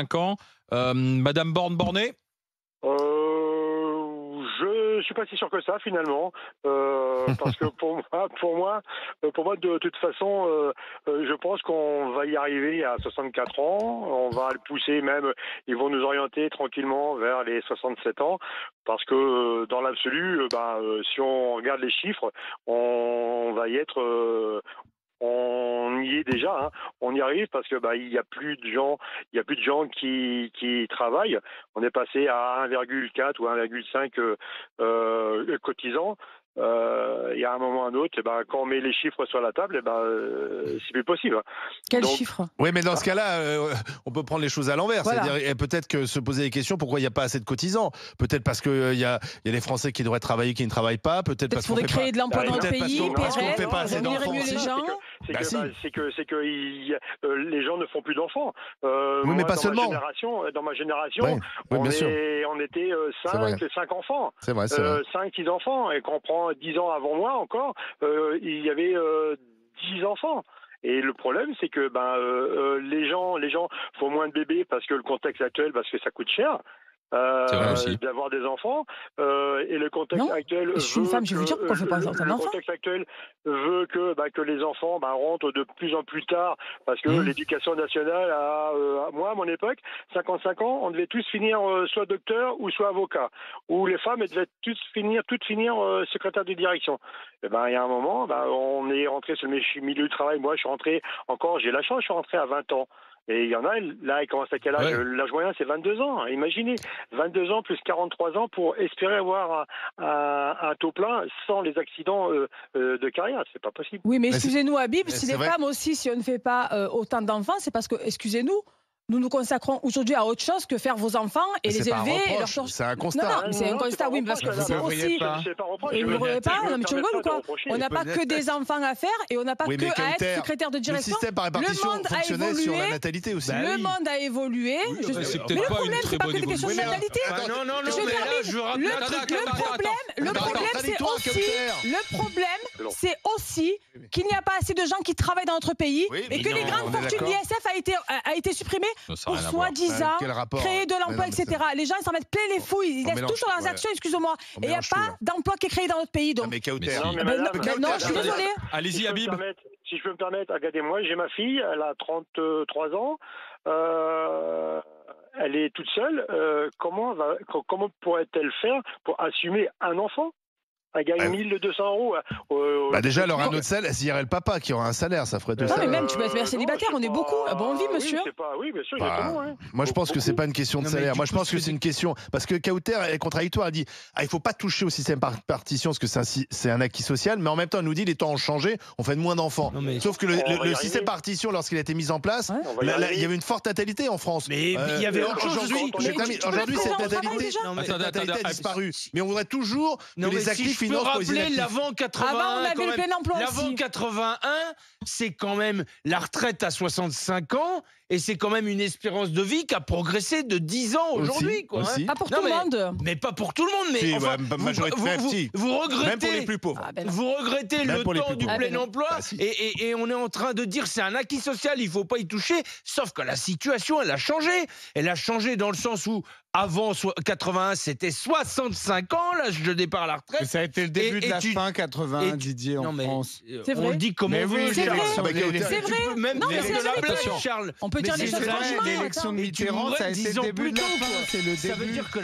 5 ans. Madame Borne-Borné? Je suis pas si sûr que ça finalement, parce que pour moi, de toute façon, je pense qu'on va y arriver à 64 ans. On va le pousser même. Ils vont nous orienter tranquillement vers les 67 ans, parce que dans l'absolu, si on regarde les chiffres, on va y être. On y est déjà, hein. On y arrive parce que il y a plus de gens, qui travaillent. On est passé à 1,4 ou 1,5 cotisants. Il y a un moment ou un autre, quand on met les chiffres sur la table, c'est plus possible. Quel Donc, chiffre? Oui, mais dans ce cas-là, on peut prendre les choses à l'envers. Voilà. C'est-à-dire, et peut-être que se poser des questions, pourquoi il n'y a pas assez de cotisants? Peut-être parce qu'il y a des Français qui devraient travailler, qui ne travaillent pas. Peut-être parce Qu'il qu'on faudrait fait créer de l'emploi dans le peut-être pays, parce qu'on ne fait pas assez rémunérer d'enfants. mieux les gens. Les gens ne font plus d'enfants. Oui, mais pas seulement. Dans ma génération, Oui, bien sûr. on était C'est vrai. 5 enfants. C'est vrai, c'est vrai. 5-6 enfants. Et quand on prend 10 ans avant moi encore, il y avait 10 enfants. Et le problème, c'est que les gens font moins de bébés parce que le contexte actuel, parce que ça coûte cher. C'est vrai aussi. D'avoir des enfants, et le contexte Non, actuel je suis une femme, je veux dire pourquoi on fait pas autant le d'enfants. contexte actuel veut que les enfants rentrent de plus en plus tard, parce que l'éducation nationale moi à mon époque, 55 ans, on devait tous finir soit docteur ou soit avocat, ou les femmes elles devaient toutes finir secrétaire de direction. Et il y a un moment, on est rentré sur le milieu du travail. Moi, je suis rentré j'ai la chance, je suis rentré à 20 ans. Et il y en a, là, ils commencent à quel âge? Ouais. L'âge moyen, c'est 22 ans. Imaginez, 22 ans plus 43 ans pour espérer avoir un taux plein sans les accidents de carrière. C'est pas possible. Oui, mais Mais excusez-nous, Habib, si c'est les vrai. femmes aussi, si on ne fait pas autant d'enfants, c'est parce que, excusez-nous, nous nous consacrons aujourd'hui à autre chose que faire vos enfants et les C'est pas un élever. Et reproche, leur... c'est un Non, constat. non, mais c'est un Non, constat, pas oui, un parce que reproche, c'est vous aussi. devriez pas. C'est pas un reproche. Et vous ne voulez pas? Non, mais tu rigoles ou quoi? On n'a pas que des enfants à faire et on n'a pas Oui, que mais à être Kauter, secrétaire de le direction. système par répartition Le monde a fonctionnait sur la évolué. natalité aussi. Le monde a évolué. c'est Mais peut-être le pas problème, une c'est très pas bonne que des questions de évolution. natalité. Attends, non, Je mais là, termine. je rappelle. Le problème, c'est aussi qu'il n'y a pas assez de gens qui travaillent dans notre pays Oui, et mais que non, les on grandes est fortunes, d'accord. l'ISF a été supprimé Ça a pour rien à voir. soi-disant Quel rapport? créer de Mais l'emploi, non, mais etc. Les gens, ils s'en mettent plein les fouilles. Ils On laissent mélange tout sur leurs tout, ouais. actions, excusez-moi. On Et il n'y a mélange tout, pas là. d'emploi qui est créé dans notre pays. Non, Donc, mais Kauter. Mais si. Non, mais ben, madame, non, je suis désolée. Allez-y, Habib. Si je peux me permettre, regardez-moi, j'ai ma fille, elle a 33 ans, elle est toute seule. Comment pourrait-elle faire pour assumer un enfant? Elle gagne 1200 €. Déjà, elle aura un autre salaire. S'il y aurait le papa qui aura un salaire, ça ferait tout Non, ça. mais même, tu peux être mère célibataire, on est beaucoup. Bon vie, monsieur. Oui, bien sûr, Bah, exactement. Hein. moi, je pense que c'est pas une question de Non, mais salaire. du Moi, je coup, pense que ce c'est une question parce que Kauter est contradictoire. Elle dit il faut pas toucher au système par partition parce que c'est un acquis social, mais en même temps, elle nous dit les temps ont changé, on fait de moins d'enfants. Non, mais- Sauf que On va y le arriver. système par partition, lorsqu'il a été mis en place, Ouais. On va y arriver. il y avait une forte natalité en France. Mais il y avait autre chose Aujourd'hui, aussi. j'ai Mais terminé. tu peux Aujourd'hui, le cette faire au travail, natalité, déjà Non, mais- cette natalité a Attendez, disparu. Mais on voudrait toujours que Non, mais les si actifs je peux financent pour les rappeler inactifs. l'avant 81. Avant, on avait quand le même. plein emploi L'avant aussi. 81, c'est quand même la retraite à 65 ans et c'est quand même une espérance de vie qui a progressé de 10 ans aujourd'hui. Quoi, aussi. Pas pour Non, tout le monde. Mais pas pour tout le monde. Mais Si, enfin, ouais, majoritaire, si. vous regrettez. Même pour les plus pauvres. Ah, ben non. Vous regrettez Même le pour les temps plus du pauvres. plein Ah ben non. emploi Bah, si. et on est en train de dire c'est un acquis social, il faut pas y toucher. Sauf que la situation, elle a changé. Elle a changé dans le sens où avant 81, c'était 65 ans l'âge de départ à la retraite. Ça a été le début Et de la tu- fin 80, et- Didier, en Non, mais, France. C'est on vrai. le dit comme Mais on oui, veut, c'est Charles. vrai. Ah, bah, Kauter, C'est Tu vrai. peux même Non, mais faire c'est de la vrai. blague, Attention. Charles. On peut Mais dire les c'est choses vrai, franchement. L'élection de Et tu Mitterrand, mourrais ça a été 10 le ans début plus de la tôt, fin. quoi. C'est le Ça veut début. dire que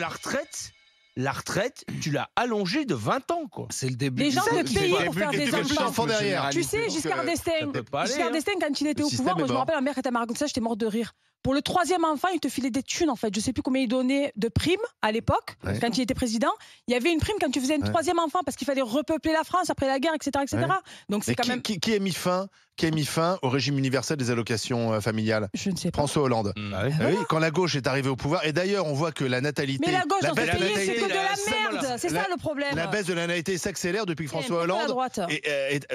la retraite, tu l'as allongée de 20 ans, quoi. C'est le début. Les gens du- te c'est le payaient début pour faire du des début enfants. Enfants derrière. Tu sais, Giscard d'Estaing, peut pas aller, Giscard hein. d'Estaing, quand il était Le au pouvoir, système moi est je me mort. rappelle, ma mère était à raconter ça, j'étais morte de rire. Pour le 3e enfant, il te filait des thunes en fait. Je sais plus combien il donnait de primes à l'époque, Ouais. quand il était président. Il y avait une prime quand tu faisais un Ouais. 3e enfant parce qu'il fallait repeupler la France après la guerre, etc. etc. Ouais. Donc c'est Mais quand même. qui a mis fin au régime universel des allocations familiales? Je ne sais pas. François Hollande. Ah Ah oui, quand la gauche est arrivée au pouvoir, et d'ailleurs on voit que la natalité, Mais la gauche dans baisse ce de la pays, c'est natalité- que de la- la merde. C'est la- ça le problème. la baisse de la natalité s'accélère depuis que François Un peu à Hollande, droite.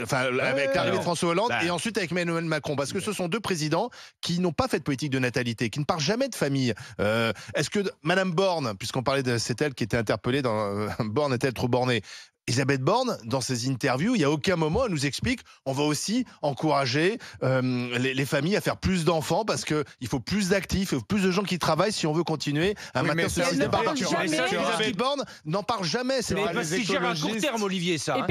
enfin avec l'arrivée de François Hollande Bah. et ensuite avec Emmanuel Macron, parce que ce sont deux présidents qui n'ont pas fait de politique de natalité, qui ne parlent jamais de famille. Est-ce que Madame Borne, puisqu'on parlait de c'est elle qui était interpellée dans Borne est-elle trop bornée? Elisabeth Borne, dans ses interviews, il n'y a aucun moment, elle nous explique, on va aussi encourager les familles à faire plus d'enfants parce qu'il faut plus d'actifs, il faut plus de gens qui travaillent si on veut continuer à maintenir ce système par partout. Elisabeth Borne n'en parle jamais. Mais parce qu'il gère à court terme, Olivier, ça.